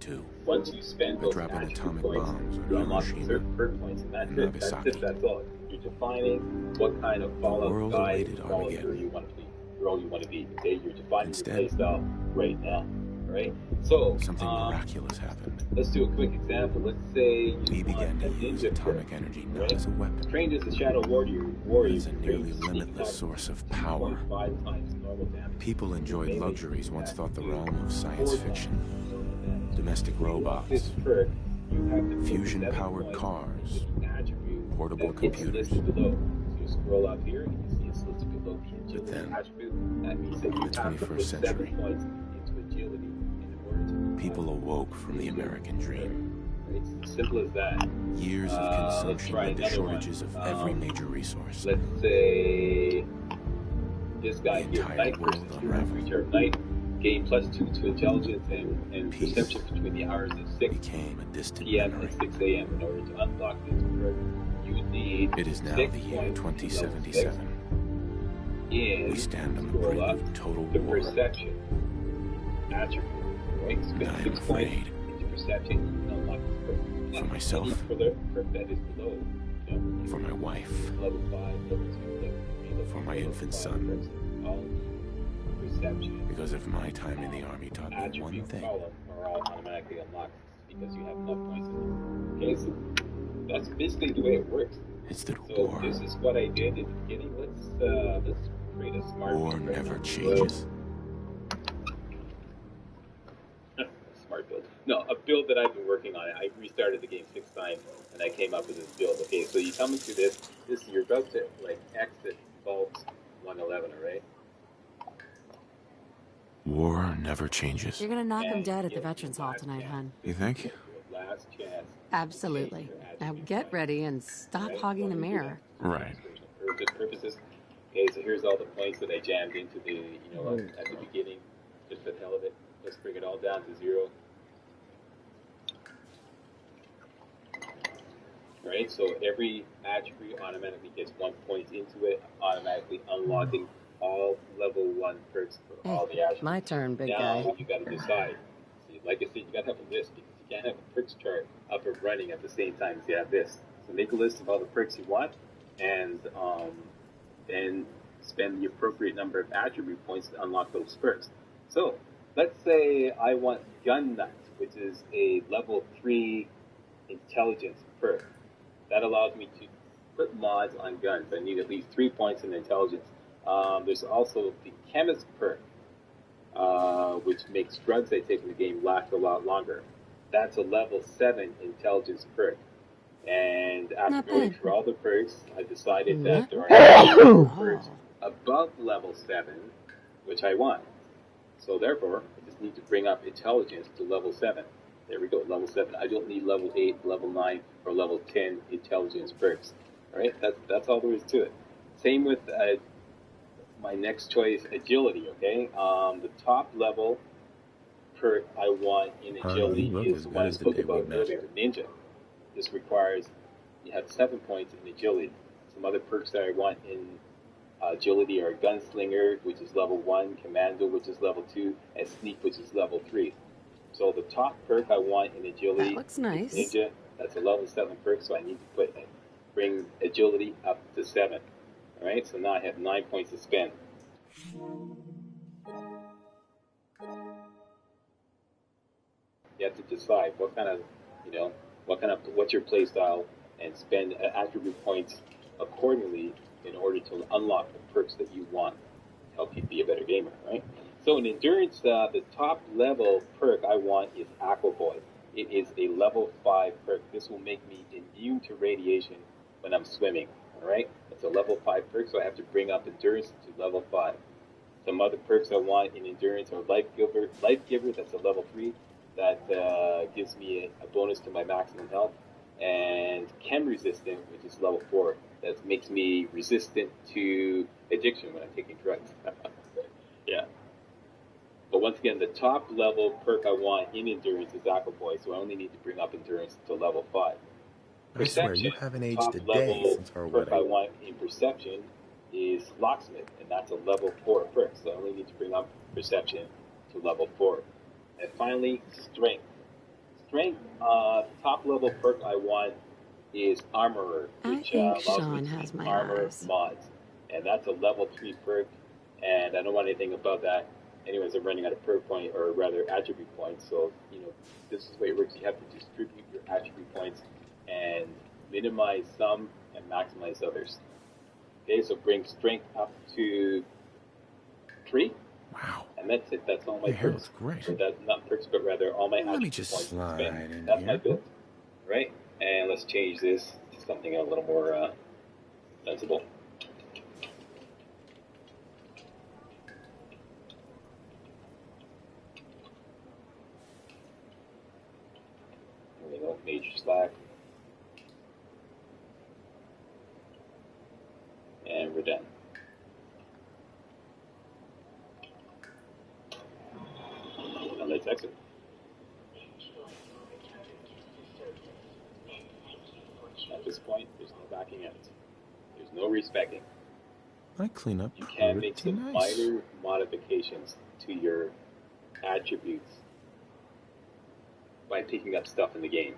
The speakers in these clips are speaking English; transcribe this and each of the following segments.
II. Once you spend By those dropping attribute atomic points, bombs on you unlock Hiroshima certain perk points, and that's and it. That's Nagasaki. it. That's all. You're defining what kind of Fallout world guy, awaited Fallout Armageddon. hero you want to be, role you want to be. Okay, you're defining Instead, your playstyle right now. Right. So something miraculous happened. let's do a quick example. Let's say We you began want a to use ninja atomic perk, energy not right? as a weapon, Trained as a shadow warrior, but as a nearly limitless source of power. 5 times normal damage. People enjoyed Mainly luxuries once that thought the do realm of science 4 fiction. times normal damage. Domestic When you unlock this robots, perk, you have to put 7 fusion-powered points cars, into the attribute portable that it's computers. listed below. So you scroll up here and you see it's listed below the But agility then, attribute. That means that you in the have to 21st put 7 century, points into agility in order to people awoke from the American dream. It's as simple as that. Years of Let's consumption try led to another shortages one. of every major resource. Let's say this guy The here, entire night world versus unraveled. creature of night. Gain +2 to intelligence and Peace perception between the hours of 6 became a distant p.m. memory. and 6 a.m. In order to unlock this perk, you need It is now 6 the year points to level 2077. 6. And We stand on the scroll brink up of total to war. perception attribute. Right? Spend And I am 6 points afraid. into perception and unlock this perk. For Now, myself. any further perk that is below, you know, For my wife. level 5, level 2, level 3, level For my 4, infant level 5 son. perks, all perception. Because if my time in the army taught me one Attribute thing, column are all automatically unlocked because you have enough points in it. Okay, so that's basically the way it works. it's that So war. this is what I did at the beginning. Let's create a smart War build right never now. changes. Smart build. No, a build that I've been working on. I restarted the game 6 times and I came up with this build. Okay, so you come into this you're about to like exit Vault 111, alright? War never changes. You're gonna knock him dead at the Veterans Hall tonight, hon. You think? Last chance. Absolutely. Now get ready and stop hogging the mirror. Right. For good purposes. Okay, so here's all the points that I jammed into the, at the beginning, just for the hell of it. Let's bring it all down to 0. Right, so every attribute automatically gets 1 point into it, automatically unlocking all level 1 perks for all the attributes. My turn, big Now guy. you got to decide. See, like I said, you got to have a list because you can't have a perks chart up and running at the same time as you have this. So make a list of all the perks you want, and then spend the appropriate number of attribute points to unlock those perks. So let's say I want Gun Nut, which is a level 3 intelligence perk. That allows me to put mods on guns. I need at least 3 points in intelligence. There's also the Chemist perk, which makes drugs I take in the game last a lot longer. That's a level 7 intelligence perk. And after going through all the perks, I decided that there are no perks above level 7, which I want. So therefore, I just need to bring up intelligence to level 7. There we go, level 7. I don't need level 8, level 9, or level 10 intelligence perks. Alright, that's all there is to it. Same with my next choice, agility, okay? The top level perk I want in agility is the one I spoke about earlier, Ninja. This requires you have 7 points in agility. Some other perks that I want in agility are Gunslinger, which is level 1, Commando, which is level 2, and Sneak, which is level 3. So the top perk I want in agility That looks nice. is Ninja. That's a level 7 perk, so I need to bring agility up to 7. Alright, so now I have 9 points to spend. You have to decide what's your play style, and spend attribute points accordingly in order to unlock the perks that you want to help you be a better gamer, right? So in endurance, the top level perk I want is Aquaboy. It is a level 5 perk. This will make me immune to radiation when I'm swimming, all right? It's a level 5 perk, so I have to bring up endurance to level 5. Some other perks I want in endurance are Life Giver, that's a level 3. That gives me a bonus to my maximum health. And Chem Resistant, which is level 4. That makes me resistant to addiction when I'm taking drugs. Yeah. But once again, the top level perk I want in endurance is Aquaboy, so I only need to bring up endurance to level 5. I swear, you haven't aged a top day level since our perk I wedding. want in perception is Locksmith, and that's a level 4 perk, so I only need to bring up perception to level 4. And finally, strength. Strength, top level perk I want is Armorer, I which think allows me Sean to has use my armor eyes. mods. And that's a level 3 perk, and I don't want anything above that. Anyways, I'm running out of perk point, or rather attribute points, so, this is the way it works. You have to distribute your attribute points and minimize some and maximize others. Okay, so bring strength up to 3. Wow. And that's it. That's all my Your hair perks. looks great. So that's not perks, but rather all my Let me attribute just points to slide spend. in That's my here. build. Right? And let's change this to something a little more sensible. There we go. Major slack. And we're done. And let's exit. At this point, there's no backing out. There's no respecting. I clean up You can make pretty some nice. minor modifications to your attributes by picking up stuff in the game.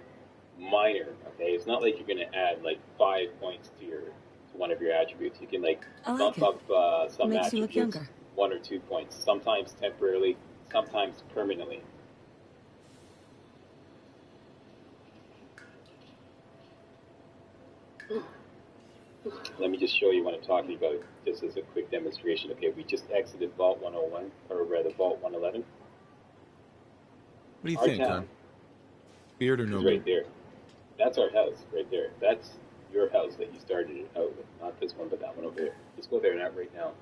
Minor, okay? It's not like you're going to add like 5 points to one of your attributes. You can bump up some Makes you look attributes younger. 1 or 2 points, sometimes temporarily, sometimes permanently. Let me just show you what I'm talking about, just as a quick demonstration. Okay, we just exited Vault 101, or rather Vault 111. What do you Our think, town hon? Beard or no is beard? right there. That's our house, right there. That's your house that you started it out with. Not this one, but that one over there. Let's go there now, right now.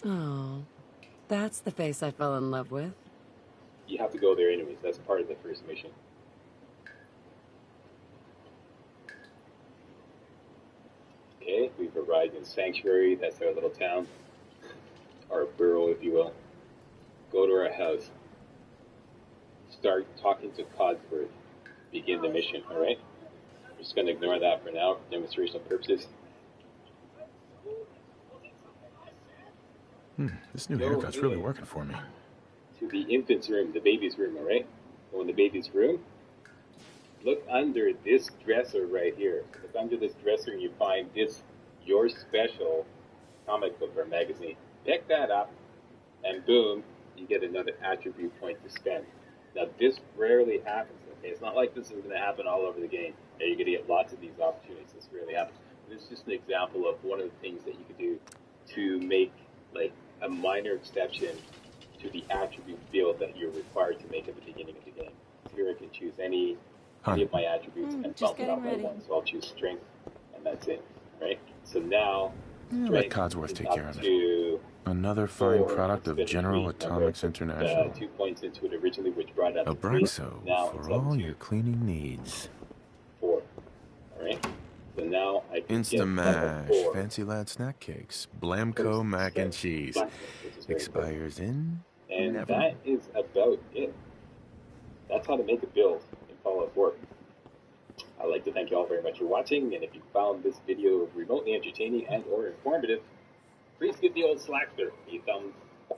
Oh, that's the face I fell in love with. You have to go there anyways. That's part of the first mission. Okay, we've arrived in Sanctuary. That's our little town, our borough, if you will. Go to our house. Start talking to Codsworth. Begin the mission, alright? We're just going to ignore that for now, for demonstrational purposes. This new haircut's really working for me. To the infant's room, the baby's room, alright? Go in the baby's room. Look under this dresser right here. Look under this dresser and you find this, your special comic book or magazine. Pick that up, and boom, you get another attribute point to spend. Now, this rarely happens, okay? It's not like this is going to happen all over the game. You're going to get lots of these opportunities. This rarely happens. This is just an example of one of the things that you could do to make, like, a minor exception to the attribute build that you're required to make at the beginning of the game. So here I can choose any of my attributes and just bump it up by getting ready. 1. So I'll choose strength, and that's it, right? So now, Let strength Codsworth is take up care of it. to Another fine 4 product of instead General 3. Remember, Atomics I put, International. 2 points into it originally, which brought it up to 3. Abraxo Now for it's up all to your cleaning needs. 4. All right. So now I can get Instamash, 4. Fancy Lad Snack Cakes, Blamco Mac and Cheese. Blacksmith, which is very important. Expires in And never. that is about it. That's how to make a build in Fallout 4. I'd like to thank you all very much for watching, and if you found this video remotely entertaining and or informative, please give the old Slackster a thumbs up.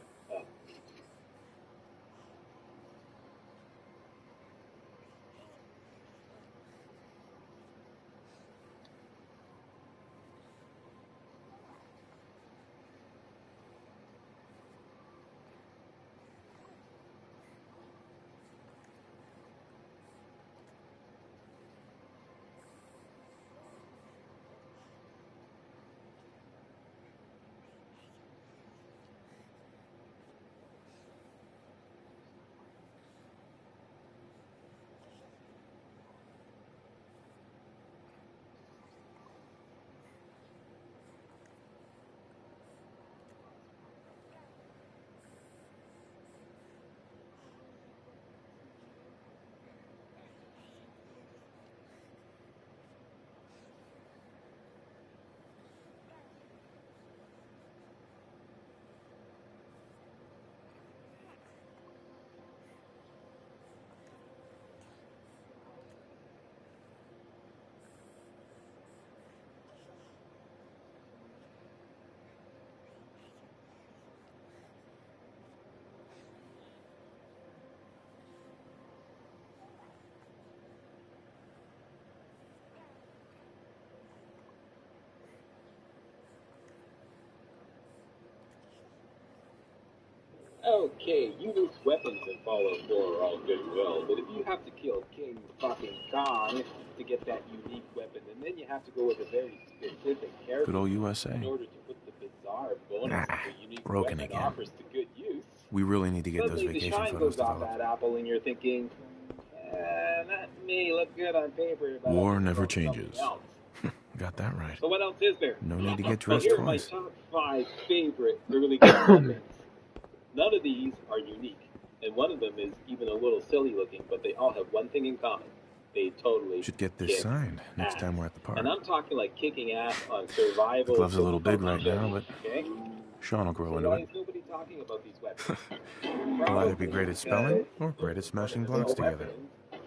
Okay, unique weapons in Fallout 4 are all good and well, but if you have to kill King fucking Kong to get that unique weapon, and then you have to go with a very specific character Good old USA. in order to put the bizarre bonus the unique broken weapon again. offers to good use. We really need to get those Suddenly the vacation shine photos goes off developed. that apple and you're thinking, that may look good on paper, but War I think never it's something changes. else. Got that right. So what else is there? No need to get Well, dressed here are my twice. top 5 favorite early game weapons. None of these are unique, and one of them is even a little silly looking, but they all have one thing in common. They totally Should get this kick signed next ass. time we're at the park. And I'm talking like kicking ass on survival. The glove's a little big right difficulty, now, but okay? Sean will grow So into why it. is nobody talking about these weapons? He'll either be great at spelling or great at smashing blocks together.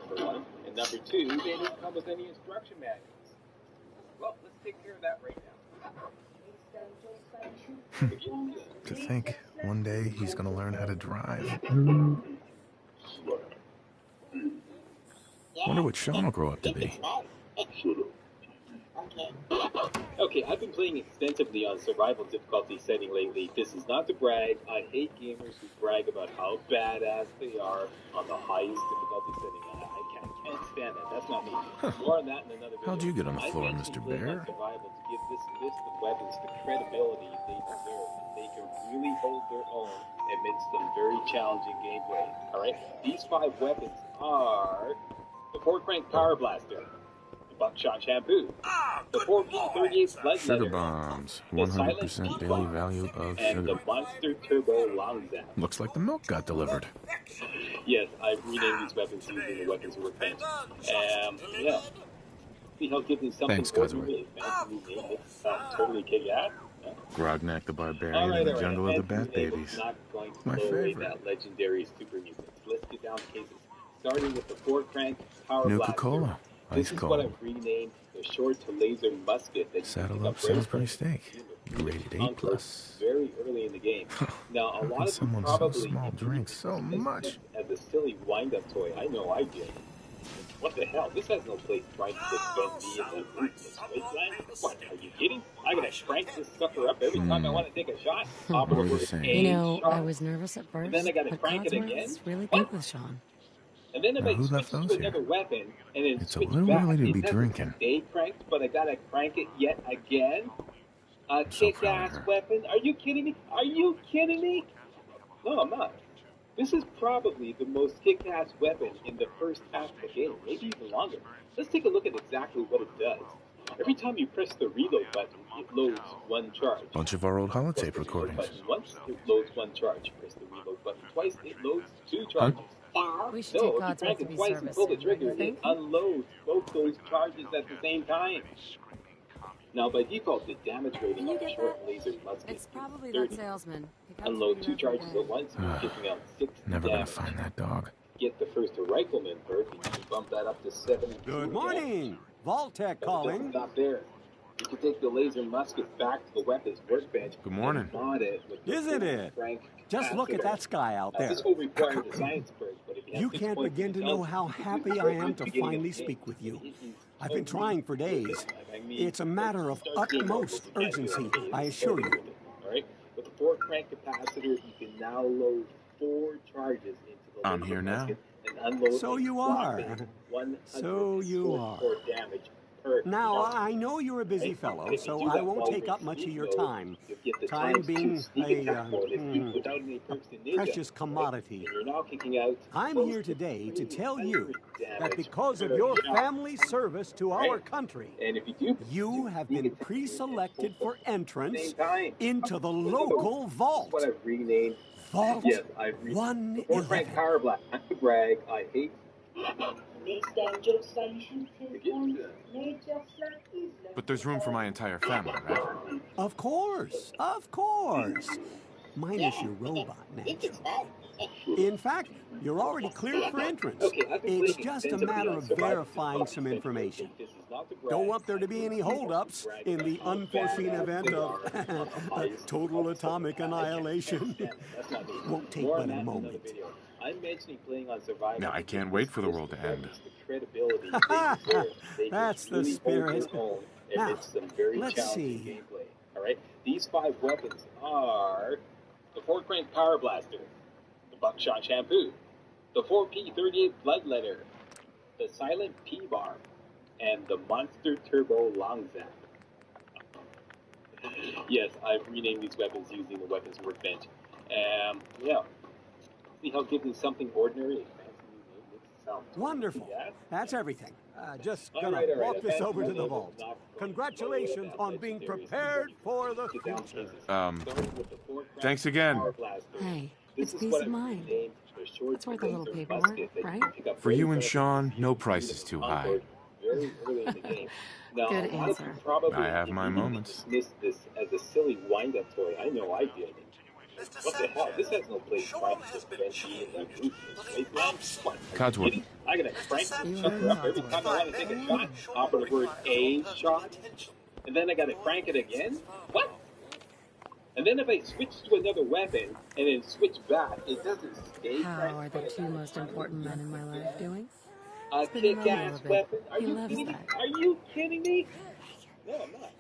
For one. And number 2, they don't come with any instruction manuals. Well, let's take care of that right now. To think, one day he's going to learn how to drive. Wonder what Sean will grow up to be. Okay, I've been playing extensively on survival difficulty setting lately. This is not to brag. I hate gamers who brag about how badass they are on the highest difficulty setting. I can't stand that. That's not me. More on that in another video. How'd you get on the floor, I mentioned Mr. playing on Bear? survival to give this list of weapons the credibility they deserve. They can really hold their own amidst some very challenging gameplay. Alright? These 5 weapons are the 4-crank power blaster, the buckshot shampoo, the 4P38 blood Sugar letter, bombs. the silent 100% heat daily bomb, value of and sugar. the monster turbo long zap. Looks like the milk got delivered. Yes, I've renamed these weapons using the weapons workbench. Yeah. See how giving something Thanks, Cosmo. really fancy name it totally kick ass? Grognak the Barbarian in the jungle of the Bat Babies. Not going to My blow away favorite. that legendary super music. Let's get down to cases. Starting with the 4-crank power Nuka blaster. Cola. This Ice is what cold. I've renamed the short to laser musket that Saddle you up pick very Salisbury quick. steak. Rated A+. Very early in the game. Now, a How lot can of you someone probably so small drink so much? as a silly wind-up toy. I know I did. What the hell? This has no place trying to defend me in the ruthless wasteland. What? Are you kidding? I gotta crank this sucker up every time I want to take a shot. What were you saying? You know, I was nervous at first, then I gotta but crank it Codsworth again? is really good with Sean. And then if Now, I who switch left to those another here? weapon and then It's a switch little back, early to it be doesn't drinking. stay cranked, but I gotta crank it yet again. A so proud of kick-ass her. weapon? Are you kidding me? Are you kidding me? No, I'm not. This is probably the most kick-ass weapon in the first half of the game, maybe even longer. Let's take a look at exactly what it does. Every time you press the reload button, it loads 1 charge. Bunch of our old Press holotape the reload recordings. button once, it loads 1 charge. Press the reload button twice, it loads 2 charges. We should No, take if you Codsworth crank to it be twice and serviced pull the soon, trigger, don't you it think? unloads both those charges at the same time. Now, by default, the damage rating Can you on the get short that? laser musket It's is probably that 30. salesman. He comes Unload to 2 you every charges day. at once, you're kicking out 6 Never damage. gonna find that dog. Get the first rifleman perk, and you can bump that up to 7. Good morning. Vault-Tec But it doesn't calling. stop there. You can take the laser musket back to the weapons workbench. Good morning. And mod it with the Isn't it? crank Just look at capacitor. that sky out Now, there. this will require the science perk, but if you have You 6 can't points begin to know how intelligence, you happy can I use am it to at the beginning of finally the game. speak with you. It is I've been totally trying for days. worth it. I mean, It's a matter of start game mode, utmost but you can't do urgency, it. I It's assure totally you. worth it. All right? With the 4-crank capacitor, you can now load 4 charges into the I'm laser here now. musket and unload So a you are. whopping So you are. 144 damage per Now, charge. I know you're a busy Right? fellow, If you so do I that won't while take you're up much of sneak your mode, time. you'll get the Time times 2 being sneak attack mode if you without any perks in Ninja, precious right? commodity. And you're now kicking out I'm close here today to tell 300 you that damage because of per your shot. family service to our Right. country, And if you do, you have sneak been attack pre-selected for at the entrance same time. into the This local is vault. what I've renamed. Vault Yes, I've renamed. The 4-crank 111. power blast. Not to brag, I hate. But there's room for my entire family, right? Of course, of course. Minus your robot, naturally. In fact, you're already cleared for entrance. Okay, I've been It's playing just a extensively matter on of survival verifying difficulty some setting. information. This is not to brag. Don't want there to be any holdups in the unforeseen event of total atomic annihilation. That's not me. Won't take More but on a that in another moment. video. I'm mentioning playing on survival. Now, I can't wait for the world to end. The credibility they deserve. They That's can the really hold spirit. their own Now, amidst some very let's challenging see. gameplay. All right, these 5 weapons are the 4-crank power blaster, the buckshot shampoo, the 4P38 bloodletter, the silent P-bar, and the monster turbo long zap. Yes, I've renamed these weapons using the weapons workbench. Yeah. See how giving something ordinary a fancy new name makes it sound Wonderful. yeah? That's everything. Just All gonna right. walk this A over to fancy the new vault. name is not Congratulations on being prepared for the future. Thanks again. Hey, This it's is peace what of I've mind. renamed the short It's worth a little laser paperwork, musket that you right? can pick up For you very and fast Sean, if no you price use is it too on high. board very early in the game. Now, Good a lot of answer. you probably I have my immediately moments. dismissed this as a silly wind-up toy. I know I did. What the hell? This has no place to differentiate and root this wasteland. Codsworth. I gotta crank the You sucker heard up every time I want to take a shot. Offer the word a shot, and then I gotta crank it again? What? And then if I switch to another weapon and then switch back, it doesn't stay How cranked. are the two most important men in my life doing? A Spinning around a kick-ass little bit. weapon? Are He you loves kidding me? that. Are you kidding me? No, I'm not.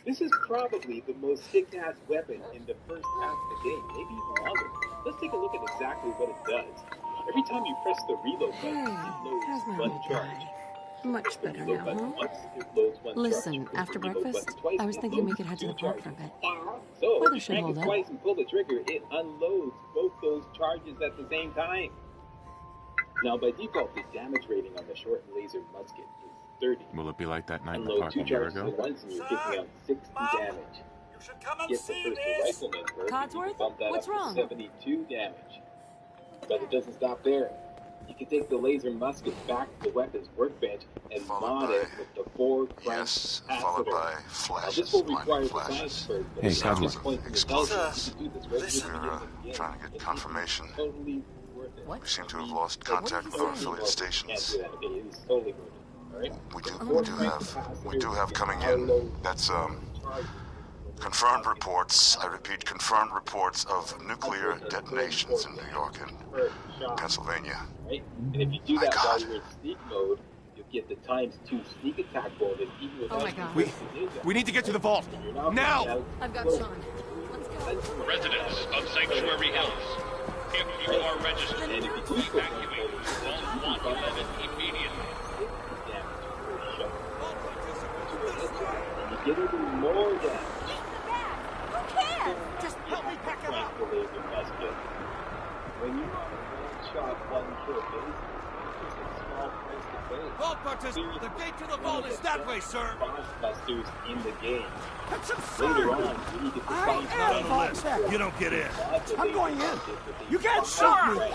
This is probably the most kick-ass weapon in the first half of the game, maybe even longer. Let's take a look at exactly what it does. Every time you press the reload Hey, button, it how's loads my one little charge. guy? Much better Reload now, button huh? once, it loads one Listen, charge. Press after the reload breakfast, button twice, I was it thinking we loads could head to two the park charges. for a bit. So, Weather if you should crank hold it up. twice and pull the trigger, it unloads both those charges at the same time. Now, by default, the damage rating on the short laser musket is 30. Will it be like that night in the Unload park two a year charges ago? at once and you're kicking out 60 damage. You should come and Get the see first this. rifleman perk, and you Codsworth? can bump that What's up wrong? to 72 damage. But it doesn't stop there. You can take the laser musket back to the weapons workbench and mod it with the 4 Yes, crank followed capacitor. by Now, flashes, this will blinding require the flashes. science first, but Hey, if you have Codsworth. points in intelligence, you can do this right Listen, from the we're, beginning. trying to get It's confirmation. Totally worth it. What? We seem to have lost contact with our affiliate stations. Can't do that. Okay, it's totally worth it. All right? We do have coming in. That's confirmed reports. I repeat, confirmed reports of nuclear detonations in New York and Pennsylvania. Right? And if you do My that while God. you're in sneak mode, you'll get the ×2 sneak attack bonus even without Oh my God. We need to get to the vault. Now! I've got Sean. Let's go. Residents of Sanctuary Hills, if you are registered, And if you do evacuate Vault 111 immediately. You get even more damage. Who cares? Just help me pack him up. The laser musket. When you're on a one-shot, one-kill basis, it's a small price to pay. Vault participants, the gate to the vault is that way, sir. Busters in the game. That's Later absurd! on, you need to I find am vault tech. You don't get in. I'm going in. You can't shoot me!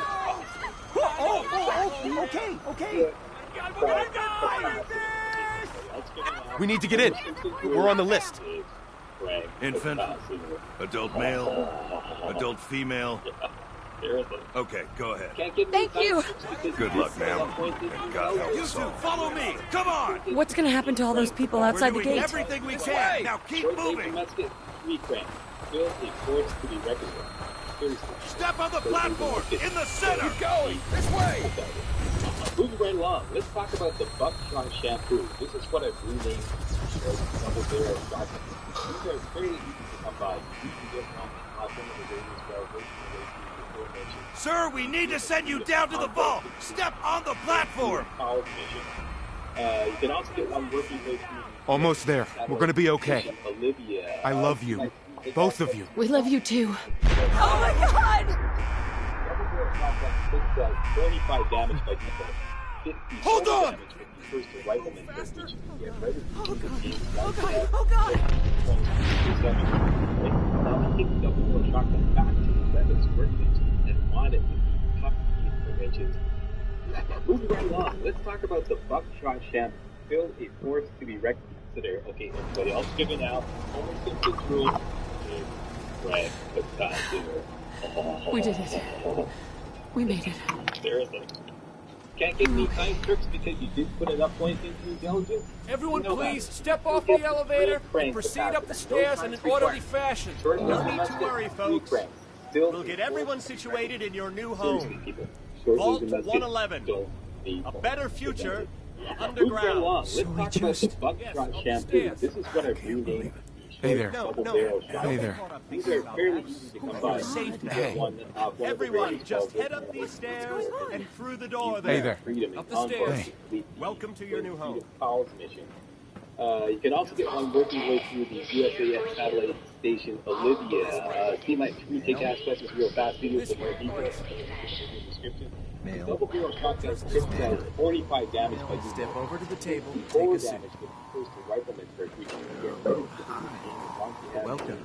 Oh, okay. We need to get in. We're on the list. Infant, adult male, adult female. Okay, go ahead. Thank you. Good luck, ma'am. And God help us all. Follow me. Come on. What's gonna happen to all those people outside the We're doing gate? everything we can. Now keep moving. Step on the platform in the center. Keep going. This way. Moving right along, let's talk about the buckshot shampoo. This is what I've renamed double barrel shotgun. These are very easy to come by. You can get them on some of the radius well. Sir, we need to send you down to the vault. Step on the platform. You can also get one working place. Almost there. We're gonna be okay. Olivia. I love you. Both of you. We love you too. Oh my God! 45 damage by default. 50 Hold on! damage with the first rifleman, which you can get right Oh God! Now we take double barrel shotgun back to the weapons workbench and mod it with the top interventions. Moving right along, let's talk about the buckshot shampoo. Still a force to be reconsidered. Okay, everybody else giving out. Only simple rule is right spectacular. We did it. We made it. There is it. Can't get any time tricks because you did put enough points into intelligence. Everyone, You know please that. step off You'll the get elevator three and cranks proceed attack. up the stairs in an No orderly time fashion. Short No laser need to musket, worry, three folks. cranks. Still We'll get everyone situated in your new Seriously, home. people. Short Vault laser musket 111. don't need A points. better future Moving right underground. along, let's So we talk about just- the buckshot Yes, up the shampoo. stairs. This is what I've renamed the Hey there. double barrel shotgun. Hey there. These are fairly easy to come by. Hey. One of the Everyone, variants just called head up these stairs and through the door Hey there. there. Freedom Up and the Conquest stairs. Complete Welcome to your new home. Powell's mission. You can also get one working your way through the USAF satellite station Olivia. See my 3 kick-ass questions real fast videos for more details. Description. Double barrel shotgun does 45 damage by using Step over to the table. 4 Take a seat. damage with the first rifleman for Welcome.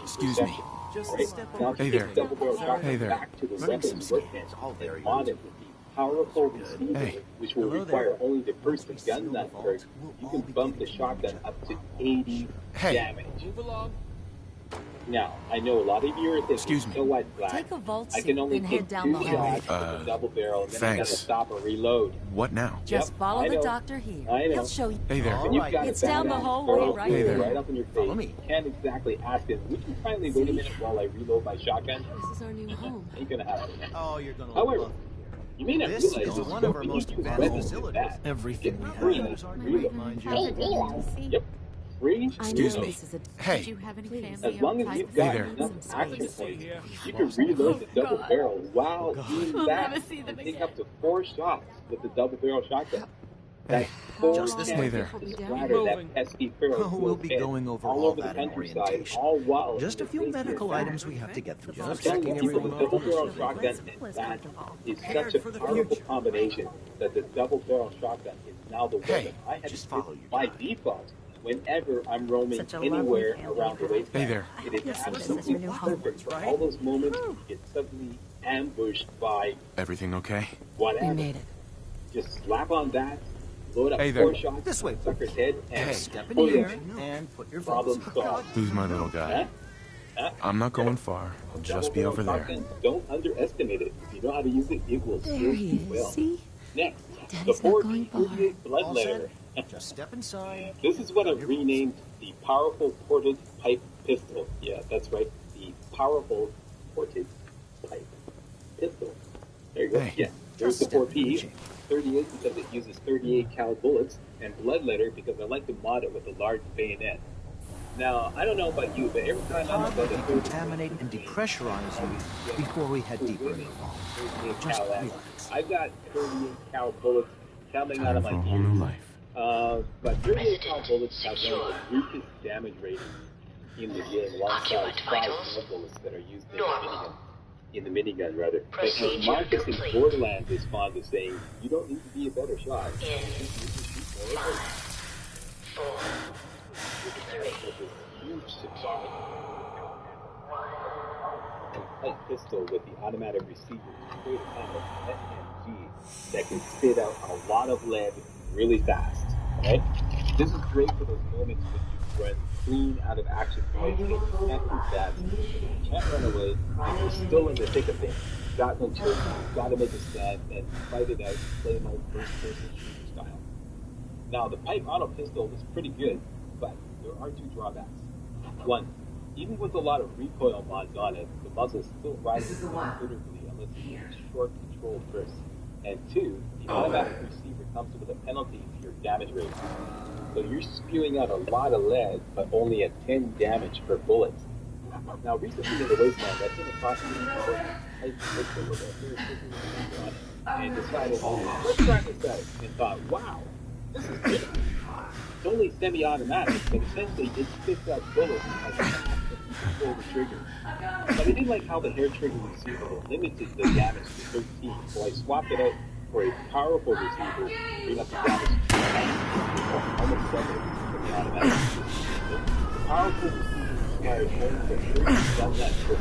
Excuse me. Just step Now, over. Hey there. double barrel shotgun Hey there. back to the Running weapon some workbench all very and mod it with the powerful receiver, Hey. which will Hello require there. only the first Once we gun seal nut the vault, perk. we'll You all can be bump the getting shotgun each up other. to 80 Hey. damage. Move along. Now, I know a lot of you are thinking, Excuse me. so what, Black? Take a vault I can only and take head down 2 the shots hallway. with the double barrel, and then I gotta Thanks. stop and reload. What now? Just Yep, follow I the know. doctor here. I know. He'll show you. Hey there. All And you've right. got It's a down the badass hallway barrel right Hey there. right up in your face. Follow me. You can't exactly ask him, would you kindly wait a minute while I reload my shotgun? This is our new home. Ain't gonna happen. Oh, you're gonna However, love you may not This realize is this one of our we most use advanced weapons facilities. with that. Everything Get we free have is our reload. mind you. Yep. Free. I Excuse know me. this is a Hey. As long as you've got there. enough action Stay points, here. you can reload the double barrel while doing We'll that. never see them And take again. up to 4 shots with the double barrel shotgun. Hey. That's Just this chances way there. to Moving. splatter that pesky feral Oh, we'll be head going over all all over that the in countryside, orientation. all while Just a few in medical your items we have to get through. I'm Just telling checking you, people, the everyone double barrel over. shotgun and that is such a powerful combination that the double barrel shotgun is now the weapon Hey, I have just to follow use your by gut. default whenever I'm roaming Such a anywhere lovely around the family. wasteland. Hey there. It is You'll see this as absolutely your new home. perfect for all those moments when you get suddenly ambushed by Everything okay? We whatever. made it. Just slap on that, load up Hey 4 there. shots, This way, sucker's head, and Hey. Step in boom, here and put your problem gloves. solved. Who's my little guy? Huh? I'm not going far. I'll just be over there. Don't underestimate it. If you know how to use it, it will There serve he you is. well. See? Next, the Daddy's not going far. 4T blood All letter. set? Just step inside. This is what I've renamed the powerful ported pipe pistol. Yeah, that's right. The powerful ported pipe pistol. There you go. Hey. Yeah. There's the Just step 4P. in. 38 because it uses 38 cal bullets, and bloodletter because I like to mod it with a large bayonet. Now, I don't know about you, but every time I'm about to Decontaminate and depressurize you before we head deeper in the vault. Just relax. I've got 38 cal bullets coming out Time of for my a whole new life. but 38 cal bullets have one of the weakest damage ratings in the game, alongside 5 more bullets that are used in the minigun, rather. But as Marcus in Borderlands is fond of saying, you don't need to be a better shot. You just need to shoot more bullets. Huge success. A light pistol with the automatic receiver straight out of SMG that can spit out a lot of lead really fast. Right? This is great for those moments when you run clean out of action points and you can't do that. You can't run away, and you're still in the thick of things. You've got no choice. You've got to make a stand and fight it out, play my first-person shooter style. Now, the pipe auto pistol is pretty good, but there are 2 drawbacks. One, even with a lot of recoil mods on it, the muzzle still rises considerably unless you use short control bursts. And 2, the automatic receiver comes with a penalty to your damage rating. So you're spewing out a lot of lead, but only at 10 damage per bullet. Now, recently in the wasteland, I came across a pipe pistol with a very on it, and decided, let's try this out, and thought, wow, this is good. It's only semi-automatic, but essentially it spits out bullets as fast as you pull the trigger. But I didn't like how the hair trigger receiver limited the damage to 13, so I swapped it out for a powerful receiver, bring up the damage to almost double from the automatic. The powerful receiver requires only the 30 gun net per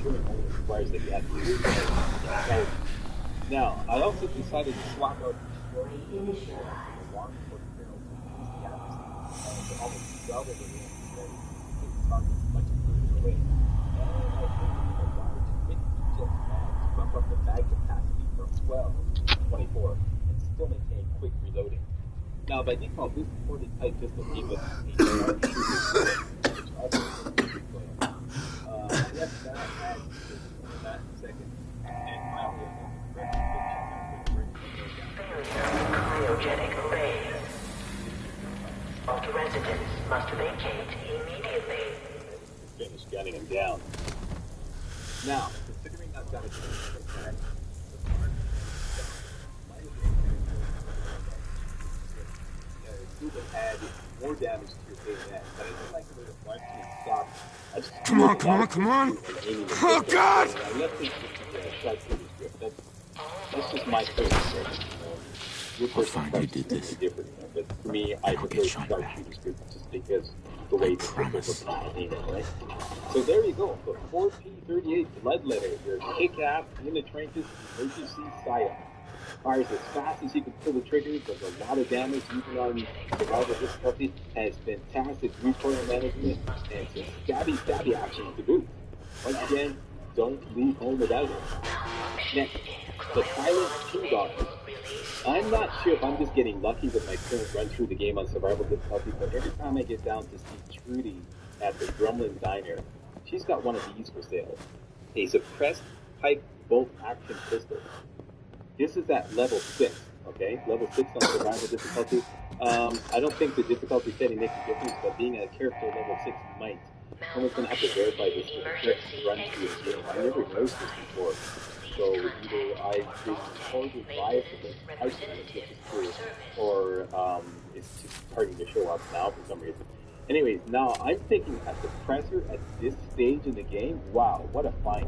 turn, only requires that you have 2 guns. Now, I also decided to swap out the long almost double the range that it targets much further away. And I think just bump up the mag capacity from 12 to 24 and still maintain quick reloading. Now, by default, this ported type pistol came with a large shooter, which also has a recoil. Yes, that adds that in a second. And finally, Cryogenic array. Authorization Residents must vacate immediately. Finish gunning him down. Now, considering I've got a attack, it would add more damage to your bayonet, but I don't like the way the marksman stops. Come on, come on, come on! Oh, God! That's just my personal preference. Your personal preference is different, but for me, I prefer sharpshooter script just because the way the pistols are playing, right? So there you go, the 4P38 Bloodletter, your kick-ass in the trenches emergency sidearm. Fires as fast as you can pull the trigger, does a lot of damage even on survival difficulty, has fantastic recoil management, and some stabby action to boot. Once again, don't leave home without it. Next, the Silent T-Bar. I'm not sure if I'm just getting lucky with my current run through the game on survival difficulty, but every time I get down to see Trudy at the Drumlin Diner, she's got one of these for sale. A suppressed pipe bolt action pistol. This is at level 6, okay? Level 6 on survival difficulty. I don't think the difficulty setting makes a difference, but being a character level 6 might. Someone's going to have to verify this for the correct run through the game. I never noticed this before. So either I've been totally biased against isolates, which is true, or it's just starting to show up now for some reason. Anyways, now I'm thinking a suppressor at this stage in the game, wow, what a find.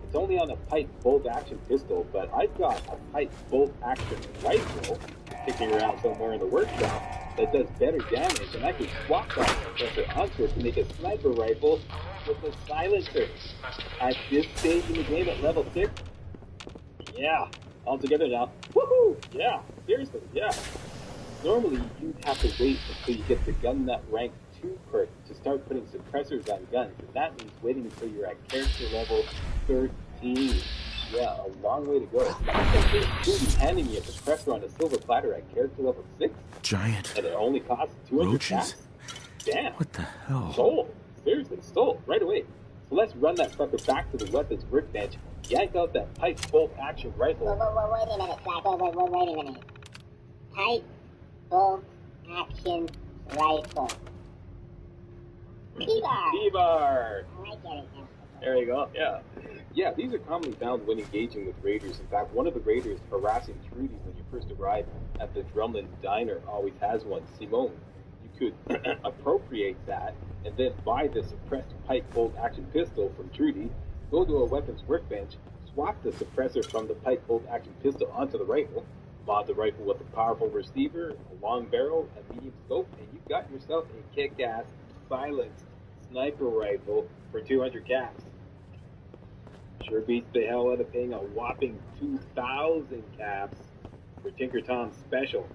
It's only on a pipe bolt action pistol, but I've got a pipe bolt action rifle kicking around somewhere in the workshop that does better damage, and I can swap that suppressor onto it to make a sniper rifle with a silencer. At this stage in the game at level 6, yeah, all together now. Woohoo! Yeah, seriously, yeah. Normally, you'd have to wait until you get the gun nut rank 2 perk to start putting suppressors on guns, and that means waiting until you're at character level 13. Yeah, a long way to go. You'll be handing me a suppressor on a silver platter at character level 6? Giant. And it only costs 200 cash? Damn. What the hell? Sold. Seriously, sold. Right away. So let's run that sucker back to the weapons workbench, yank out that pipe bolt action rifle. Wait a minute, Zach. Wait a minute. Pipe bolt action rifle. T-bar. T-bar. I like it. There you go. Yeah. Yeah, these are commonly found when engaging with raiders. In fact, one of the raiders harassing Trudy when you first arrive at the Drumlin Diner always has one. Simone. You could appropriate that and then buy the suppressed pipe bolt action pistol from Trudy, go to a weapons workbench, swap the suppressor from the pipe bolt action pistol onto the rifle, mod the rifle with a powerful receiver, a long barrel, a medium scope, and you got yourself a kick-ass silenced sniper rifle for 200 caps. Sure beats the hell out of paying a whopping 2,000 caps for Tinker Tom's Special.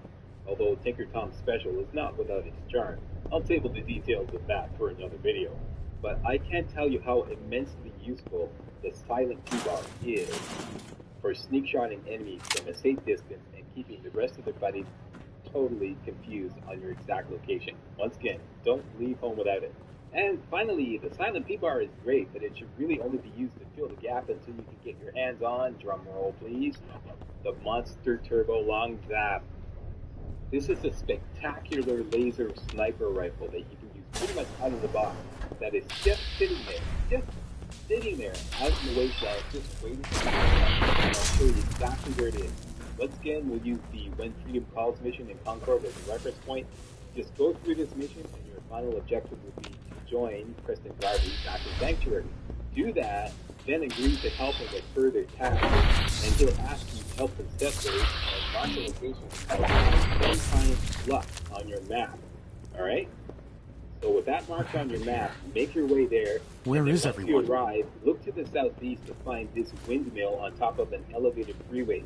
Although Tinker Tom's Special is not without its charm. I'll table the details of that for another video. But I can't tell you how immensely useful the Silent T-Bar is for sneak-shotting enemies from a safe distance and keeping the rest of their buddies totally confused on your exact location. Once again, don't leave home without it. And finally, the Silent T-Bar is great, but it should really only be used to fill the gap until you can get your hands on, drum roll please, the Monster Turbo Long Zap. This is a spectacular laser sniper rifle that you can use pretty much out of the box. That is just sitting there, out in the wasteland, just waiting for you. I'll show you exactly where it is. Once again, we'll use the When Freedom Calls mission in Concord as a reference point. Just go through this mission, and your final objective will be to join Preston Garvey back in Sanctuary. Do that, then agree to help him with further tasks, and he'll ask you to help him separate and mark the location one-time luck on your map. Alright? So with that marked on your map, make your way there. Where is everyone? Once you arrive, look to the southeast to find this windmill on top of an elevated freeway.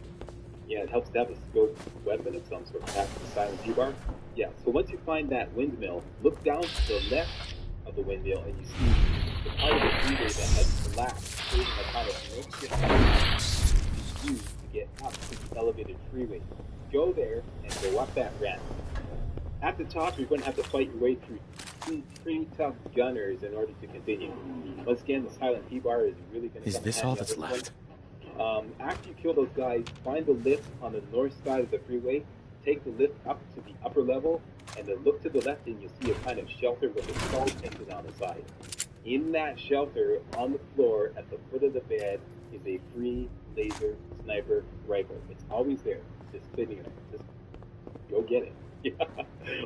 Yeah, it helps to have a scope weapon of some sort. That's the Silent T-Bar. Yeah, so once you find that windmill, look down to the left of the windmill and you see the part of the freeway that has collapsed, creating a kind of makeshift used to get up to the elevated freeway. Go there and go up that ramp. At the top, you're going to have to fight your way through two pretty tough gunners in order to continue. Once again, the Silent T-Bar is really going to Is this all that's left? After you kill those guys, find the lift on the north side of the freeway, take the lift up to the upper level, and then look to the left, and you see a kind of shelter with a skull painted on the side. In that shelter, on the floor, at the foot of the bed, is a free laser sniper rifle. It's always there, just sitting there. Just go get it.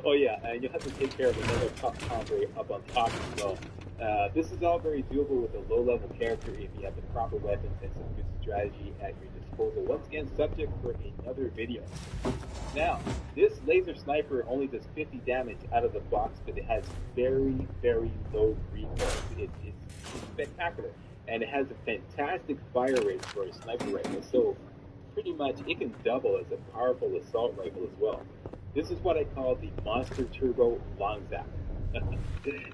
Oh yeah, and you'll have to take care of another tough combo up on top as well. This is all very doable with a low-level character if you have the proper weapons and some good strategy at your disposal. Once again, subject for another video. Now, this laser sniper only does 50 damage out of the box, but it has very, very low recoil. It's spectacular. And it has a fantastic fire rate for a sniper rifle, so pretty much it can double as a powerful assault rifle as well. This is what I call the Monster Turbo Long Zap.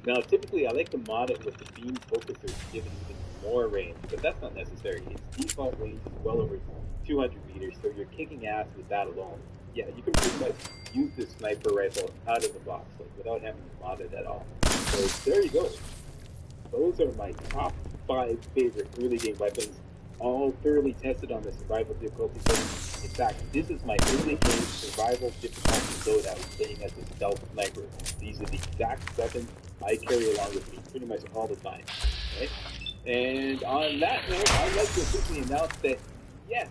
Now, typically I like to mod it with the beam focuser to give it even more range, but that's not necessary. Its default range is well over 200 meters, so you're kicking ass with that alone. Yeah, you can pretty much use this sniper rifle out of the box, like, without having to mod it at all. So there you go. Those are my top 5 favorite early game weapons, all thoroughly tested on the survival difficulty setting. In fact, this is my early game survival difficulty loadout playing as a stealth sniper. These are the exact weapons I carry along with me pretty much all the time. Okay? And on that note, I'd like to officially announce that, yes,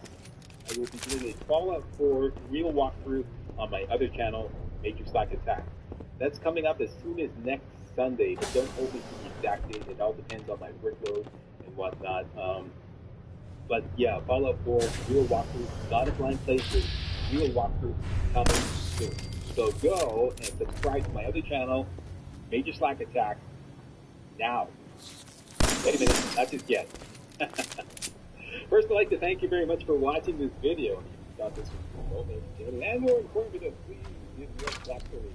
I will be doing a Fallout 4 real walkthrough on my other channel, Major Slack Attack. That's coming up as soon as next Sunday, but don't hold me to the exact date. It all depends on my workload and whatnot. But yeah, Fallout 4 real walkthrough, not a blind playthrough, real walkthrough coming soon. So go and subscribe to my other channel, Major Slack Attack, now. Wait a minute, not just yet. First, I'd like to thank you very much for watching this video. If you thought this was remote, entertaining, and more informative, please give me a clap for me.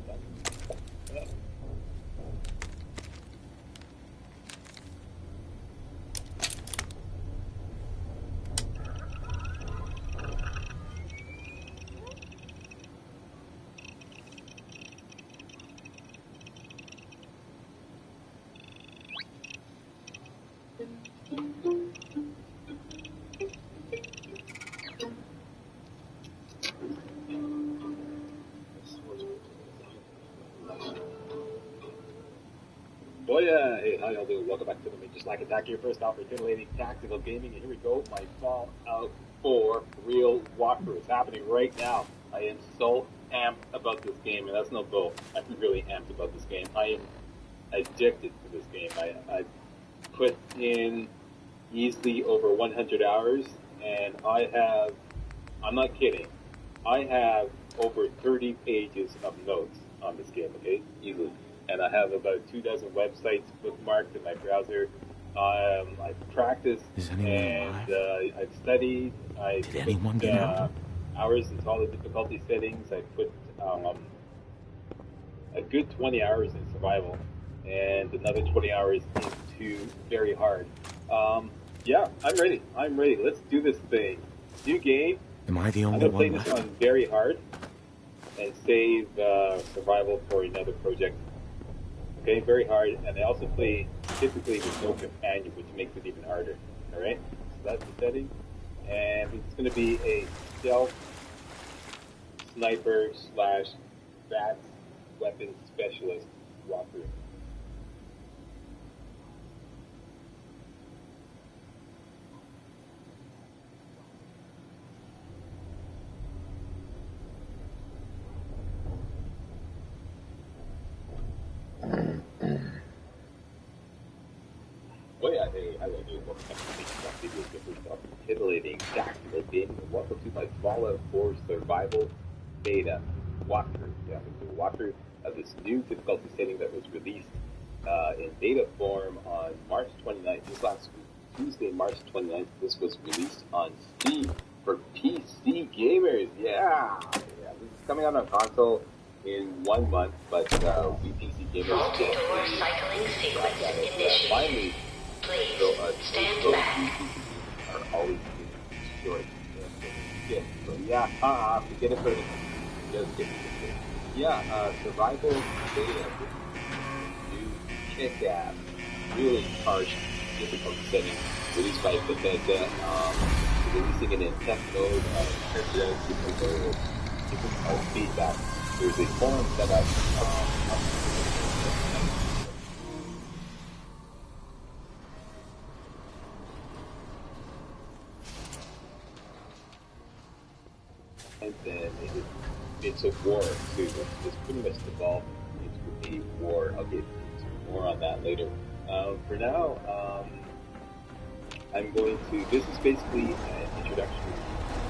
Oh yeah, hey, how y'all doing? Welcome back to the Major Slack Attack, your first off for titillating tactical gaming, and here we go, my Fallout 4 real walkthrough. It's happening right now. I am so amped about this game, and that's no bull. I'm really amped about this game. I am addicted to this game. I put in easily over 100 hours, and I'm not kidding, I have over 30 pages of notes on this game, okay? Easily. And I have about 24 websites bookmarked in my browser. I've practiced, and I've studied. Did anyone get out? Hours into all the difficulty settings. I put a good 20 hours in survival, and another 20 hours into very hard. Yeah, I'm ready. Let's do this thing. New game. Am I the only one? I'm gonna play this on very hard and save survival for another project. Okay, very hard, and I also play typically with no companion, which makes it even harder. Alright, so that's the setting. And it's going to be a stealth sniper / VATS weapons specialist walkthrough. Oh yeah, hey, I love you. Welcome back to the video stuff, titillating tactical gaming, and welcome to my Fallout 4 survival beta walkthrough. Yeah, I'm doing a walkthrough of this new difficulty setting that was released in beta form on March 29th. This last week, Tuesday, March 29th. This was released on Steam for PC gamers. Yeah, this is coming out on console in 1 month, but we PC gamers get finally. Please, so, stand back. Are always destroyed. So yeah, forget it for the just get it. Yeah, survival beta, new kick-ass, really harsh, difficult setting, released by Bethesda, releasing it in test mode, different feedback. There's a forum set up. And then it's a war too. It's pretty much devolved into a war. I'll get into more on that later. For now, I'm going to. This is basically an introduction.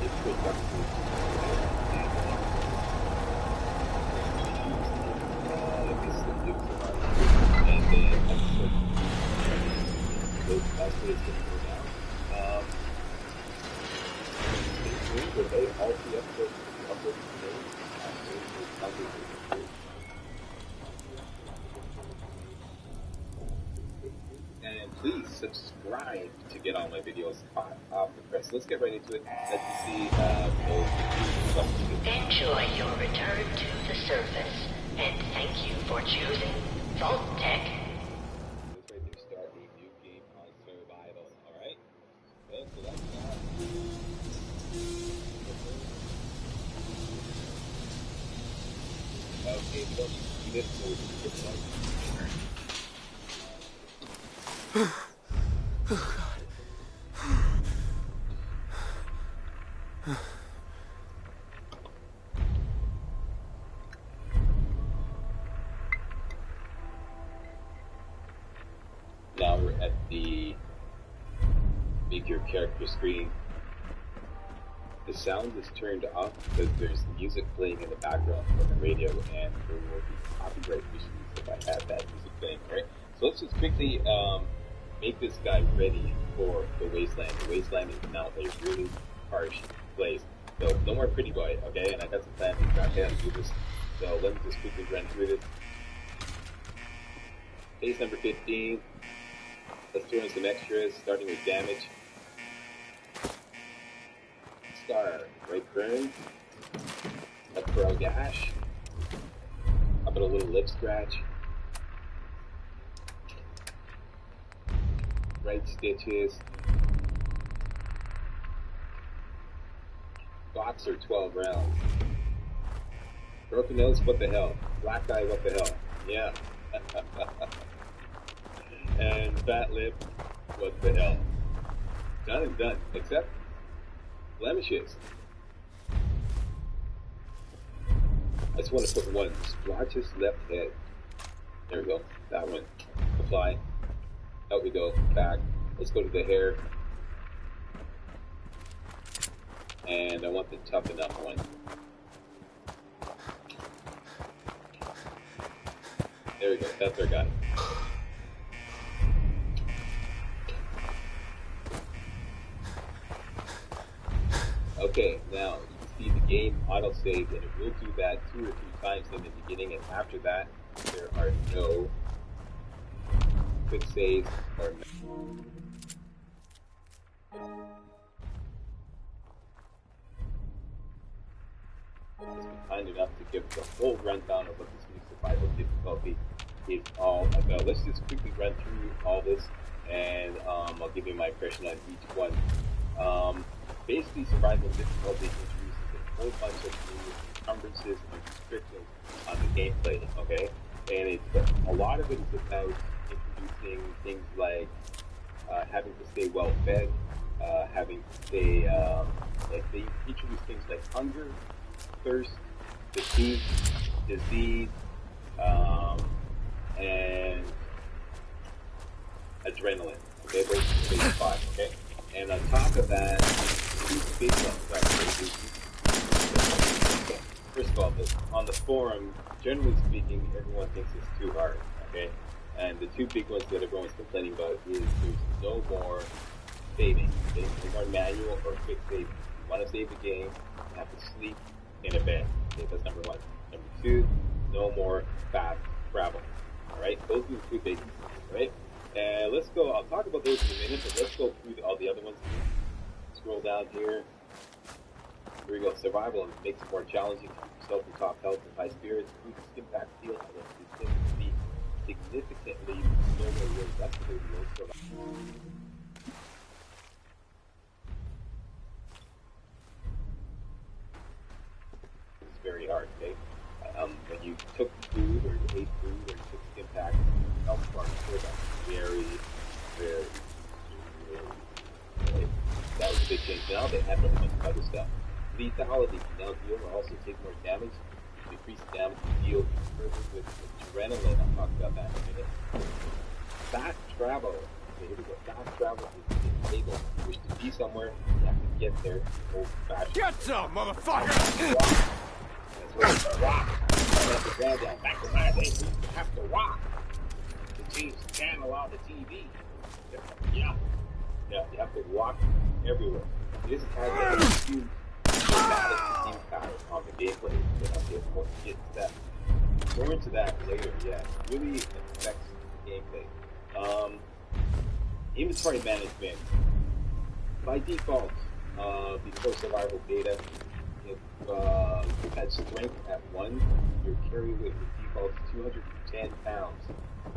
And then that's what it's going to go down. Okay, all the episodes uploaded today. And please subscribe to get all my videos hot off the press. Let's get right into it. Let's see Enjoy your return to the surface, and thank you for choosing Vault Tech. Let's right there start a new game on survival. Alright? Okay, so that's that. Okay, we don't need to do this, so we can get Oh, God. Now we're at the make your character screen. The sound is turned off because there's music playing in the background from the radio, and there will be copyright issues if I have that music playing, right? So let's just quickly make this guy ready for the wasteland. The wasteland is now a really harsh place. So no more pretty boy, okay? And I got some plans exactly how to do this. So let me just quickly run through this. Phase number 15. Let's throw in some extras, starting with damage. Star, right burn. A pro gash. How about a little lip scratch? Right stitches. Boxer 12 rounds. Broken nose, what the hell? Black eye, what the hell? Yeah. And fat lip, what the hell? Done and done, except blemishes. I just want to put one. Splotches left head. There we go. That one. Apply. Out we go. Back. Let's go to the hair. And I want the toughen up one. There we go. That's our guy. Okay, now you can see the game auto-saved, and it will do that 2 or 3 times in the beginning, and after that, there are no quick saves or it's been kind enough to give the whole rundown of what this new survival difficulty is all about. Let's just quickly run through all this, and I'll give you my impression on each one. Basically, survival difficulty introduces a whole bunch of new encumbrances and restrictions on the gameplay, okay? And a lot of it is about introducing things like having to stay well fed, having to stay, like they introduce things like hunger, thirst, fatigue, disease, and adrenaline, okay? Those are the big 5, okay? And on top of that, these big ones that first of all, on the forum, generally speaking, everyone thinks it's too hard, okay? And the 2 big ones that everyone's complaining about is there's no more saving. Okay? No more manual or quick saving. If you want to save the game, you have to sleep in a bed. Okay, that's number 1. Number 2, no more fast travel. Alright, those are the 2 big ones, right? And let's go, I'll talk about those in a minute, but let's go through all the other ones. Scroll down here. Here we go, survival makes it more challenging to keep yourself in top health and high spirits. Food skin back heal will significantly lower your respiratory load. style that you can now deal will also take more damage. Decrease the damage you deal further with adrenaline. I'll talk about that in a minute. Fast travel. Okay, here we go. Fast travel is able. You wish to be somewhere, you have to get there old fashioned. Get some, motherfucker! That's right, rock. You have to grab down. Back to my days, you have to rock to change the channel on the TV. Yeah. Yeah, you have to walk everywhere. This has a huge dramatic impact on the gameplay. We'll get to that. More into that later, yeah. It really affects the gameplay. Inventory management. By default, before survival beta, if you had strength at 1, your carry weight would default 210 pounds,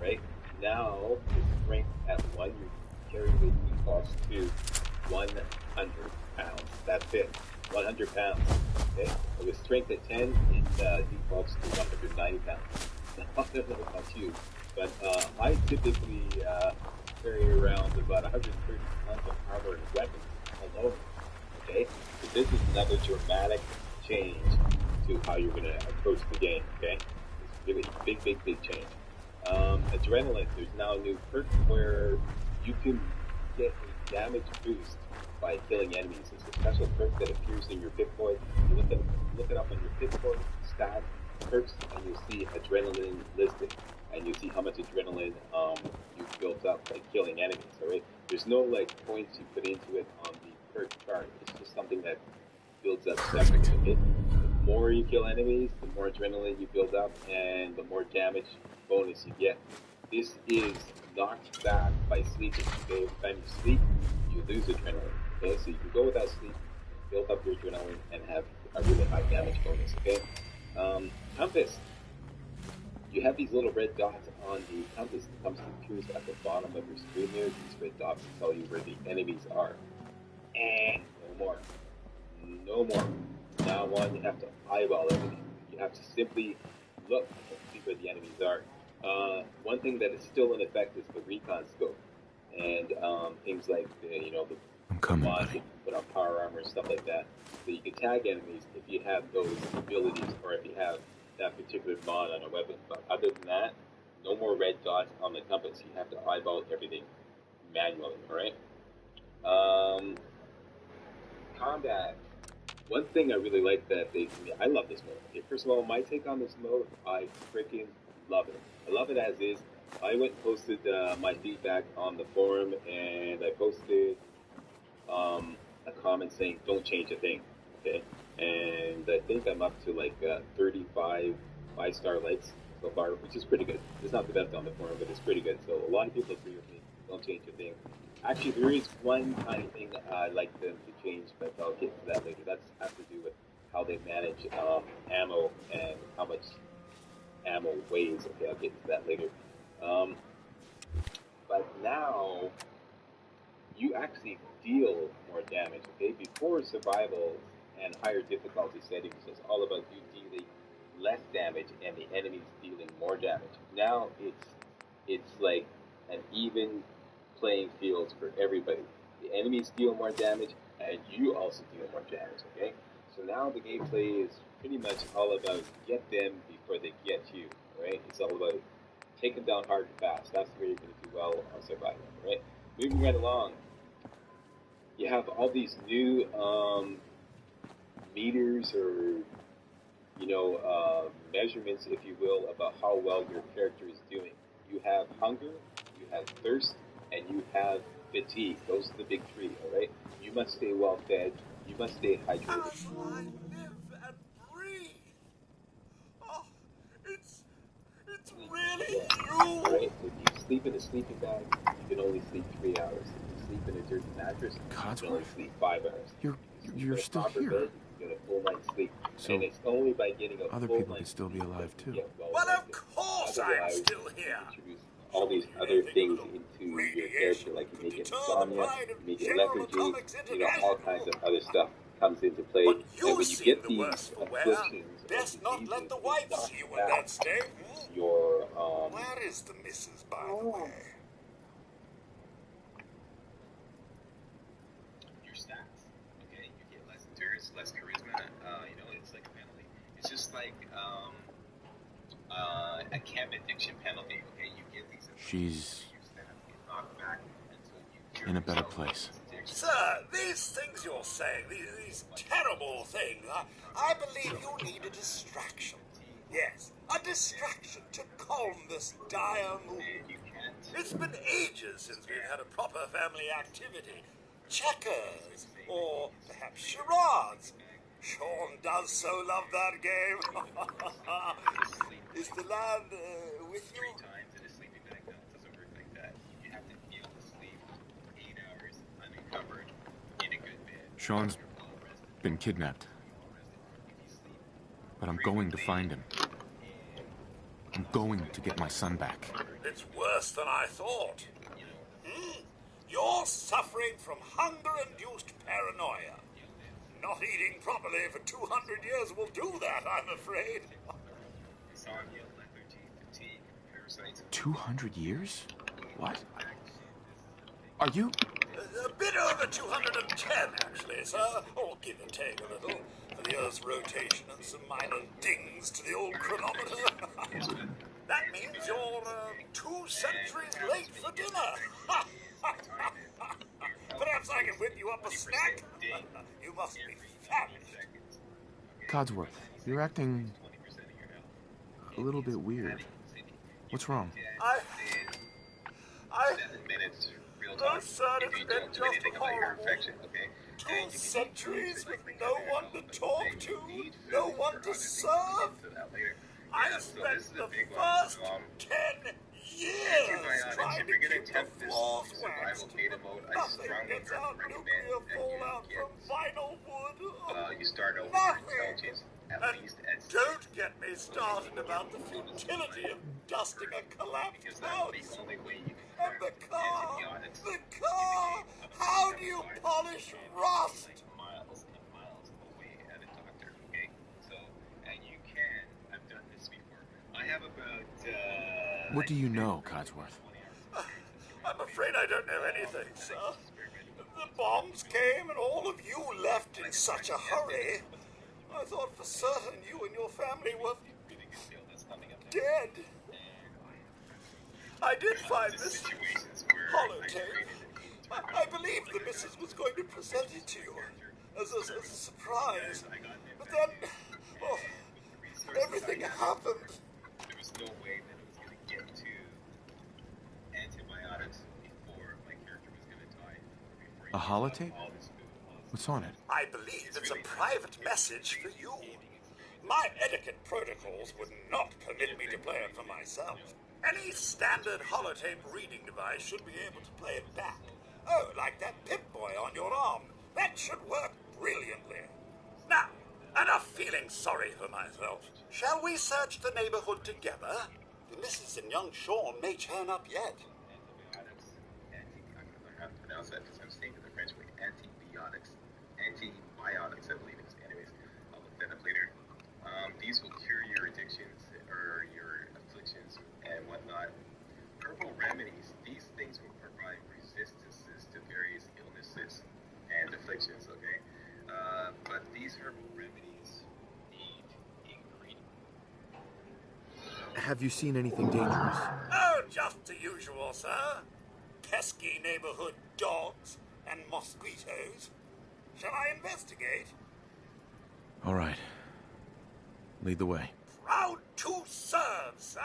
right? Now, with strength at 1, your carry weight defaults to 100 pounds. That's it. 100 pounds. Okay? But with strength at 10, it defaults to 190 pounds. I don't know about you, but I typically carry around about 130 tons of armor and weapons alone. Okay? So this is another dramatic change to how you're going to approach the game. Okay? It's really big change. Adrenaline, there's now a new perk where you can get a damage boost by killing enemies. It's a special perk that appears in your Pip-Boy. You look it up on your Pip-Boy stat perks, and you'll see adrenaline listed, and you'll see how much adrenaline you've built up by killing enemies. Alright, there's no like points you put into it on the perk chart. It's just something that builds up separately. The more you kill enemies, the more adrenaline you build up, and the more damage bonus you get. This is knocked back by sleeping. Okay, every time you sleep, you lose adrenaline. Okay, so you can go without sleep, build up your adrenaline, and have a really high damage bonus. Okay, compass. You have these little red dots on the compass that comes to appears at the bottom of your screen here. These red dots tell you where the enemies are. And no more. No more. Now on, you have to eyeball everything. You have to simply look and see where the enemies are. One thing that is still in effect is the recon scope, and things like the mods you put on power armor and stuff like that. So you can tag enemies if you have those abilities, or if you have that particular mod on a weapon. But other than that, no more red dots on the compass. You have to eyeball everything manually. All right. Combat. One thing I really like that I love this mode. Okay, first of all, my take on this mode, I freaking love it. I love it as is. I went and posted my feedback on the forum, and I posted a comment saying, don't change a thing. Okay? And I think I'm up to like 35 5-star likes so far, which is pretty good. It's not the best on the forum, but it's pretty good. So a lot of people agree with me. Don't change a thing. Actually, there is one tiny thing that I'd like them to change, but I'll get to that later. That has to do with how they manage ammo and how much ammo weighs. Okay, I'll get to that later. But now, you actually deal more damage. Okay, before survival and higher difficulty settings was all about you dealing less damage and the enemies dealing more damage. Now it's like an even playing field for everybody. The enemies deal more damage, and you also deal more damage. Okay, so now the gameplay is pretty much all about get them before they get you. Right? It's all about take them down hard and fast. That's where you're going to do well on survival. Right? Moving right along. You have all these new meters or measurements, if you will, about how well your character is doing. You have hunger, you have thirst, and you have fatigue. Those are the big three, all right? You must stay well fed. You must stay hydrated. How do I live and breathe? Oh, it's really you. All right? If you sleep in a sleeping bag, you can only sleep 3 hours. If you sleep in a dirty mattress, you can only sleep 5 hours. You're still here. Bed, you get a full night's sleep. So and it's only by getting a other full people night's could still be alive too. Well, of course I'm still here. All these other things into your character, like you may get insomnia, you may get lethargy, all kinds of other stuff comes into play. And when you get these afflictions, best not let the wife see you in that state. Your where is the missus, by the way? Your stats. Okay, you get less endurance, less charisma, like a camp addiction penalty. Okay, you get these. She's in a better place. Sir, these things you're saying, these terrible things, I believe you need a distraction. Yes, a distraction to calm this dire mood. It's been ages since we've had a proper family activity. Checkers, or perhaps charades. Sean does so love that game. Is the lad with you? Sean's been kidnapped. But I'm going to find him. I'm going to get my son back. It's worse than I thought. You're suffering from hunger-induced paranoia. Not eating properly for 200 years will do that, I'm afraid. 200 years? What? Are you... A bit over 210, actually, sir. Or give or take a little, for the Earth's rotation and some minor dings to the old chronometer. That means you're 2 centuries late for dinner. Perhaps I can whip you up a snack? You must be famished. Codsworth, you're acting a little bit weird. What's wrong? No, sir, it's been just horrible. 2 centuries with no one to talk to, no one to serve. I spent the first 10 years trying to keep the floors waxed. Nothing gets out nuclear fallout from vinyl wood. Nothing. And don't get me started about the futility of dusting a collapsed house. And the car! How do you polish rust? What do you know, Codsworth? I'm afraid I don't know anything, sir. The bombs came and all of you left in such a hurry. I thought for certain you and your family were dead. I did find this holotape. I believed the missus was going to present it to you as a surprise. But then, well, everything happened. There was no way that it was going to get to antibiotics before my character was going to die. A holotape? What's on it? I believe it's a private message for you. My etiquette protocols would not permit me to play it for myself. Any standard holotape reading device should be able to play it back. Oh, like that Pip-Boy on your arm. That should work brilliantly. Now, enough feeling sorry for myself. Shall we search the neighborhood together? The missus and young Sean may turn up yet. I have to pronounce that because I'm saying it the French way. Antibiotics, I believe it is. Anyways, I'll look that up later. These will cure your addictions or your afflictions and whatnot. Herbal remedies, these things will provide resistances to various illnesses and afflictions, okay? But these herbal remedies need ingredients. Have you seen anything dangerous? Oh, just the usual, sir. Pesky neighborhood dogs and mosquitoes. Shall I investigate? All right. Lead the way. Proud to serve, sir.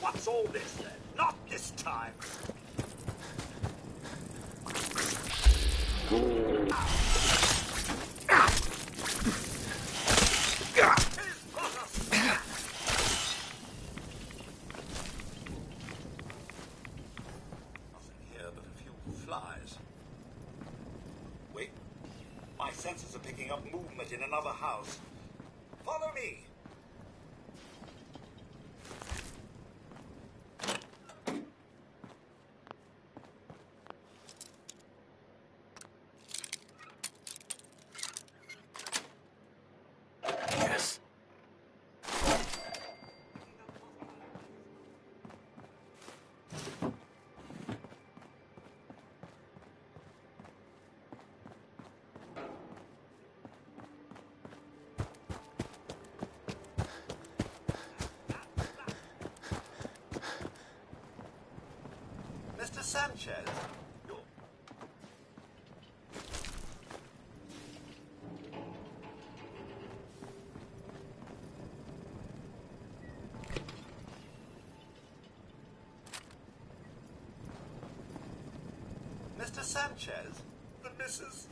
What's all this, then? Not this time. Senses are picking up movement in another house. Follow me. Yes. Sanchez, you're... Mr. Sanchez, the Mrs.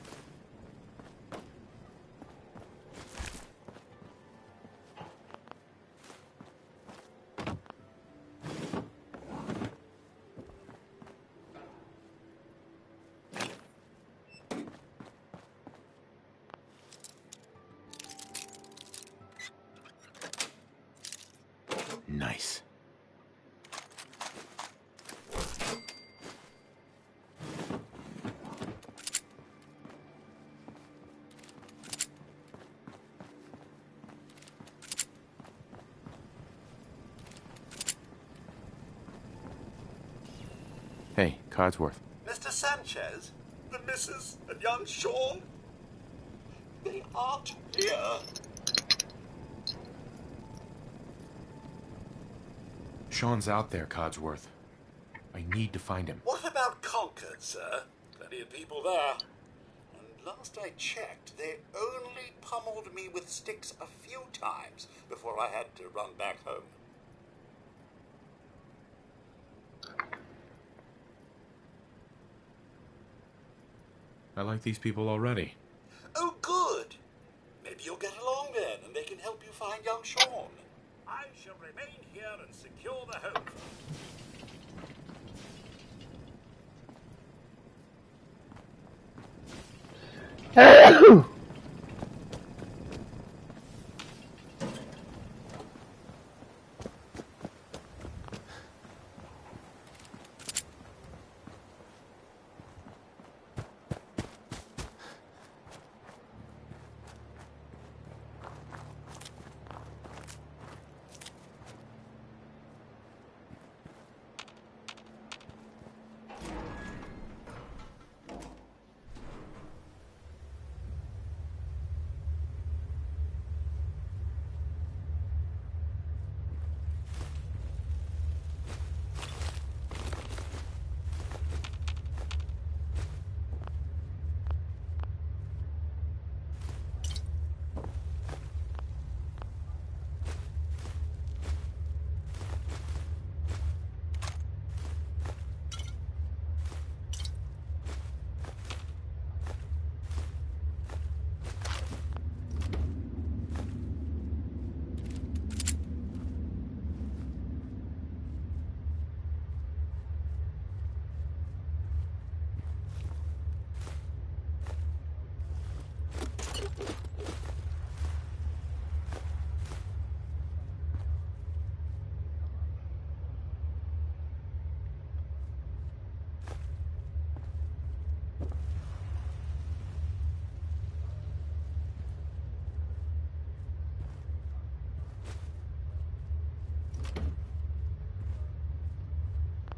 Nice. Hey, Codsworth. Mr. Sanchez, the Mrs. and young Sean, they aren't here. Sean's out there, Codsworth. I need to find him. What about Concord, sir? Plenty of people there. And last I checked, they only pummeled me with sticks a few times before I had to run back home. I like these people already. Oh, good. Maybe you'll get along then, and they can help you find young Sean. I shall remain here and secure the home.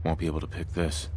Won't be able to pick this.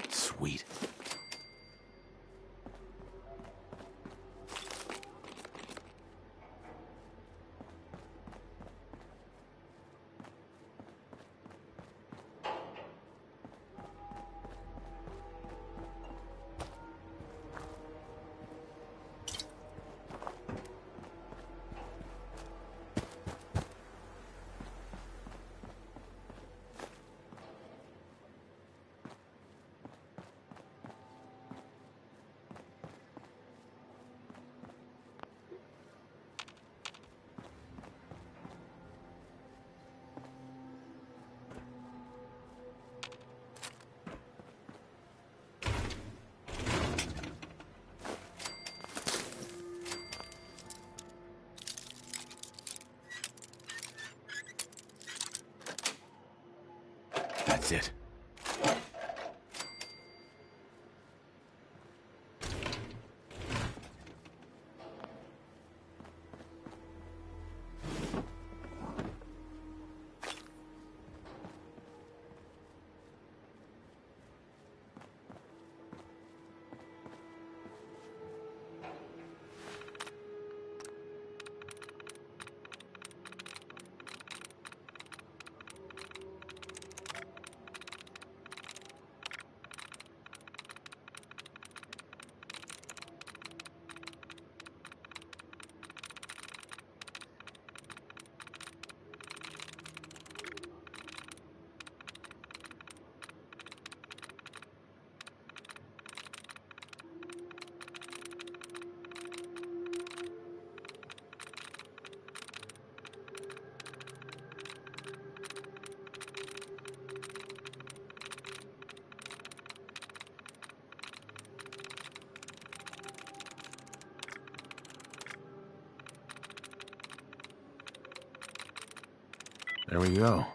Sweet. That's it. There we go.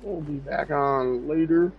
We'll be back on later.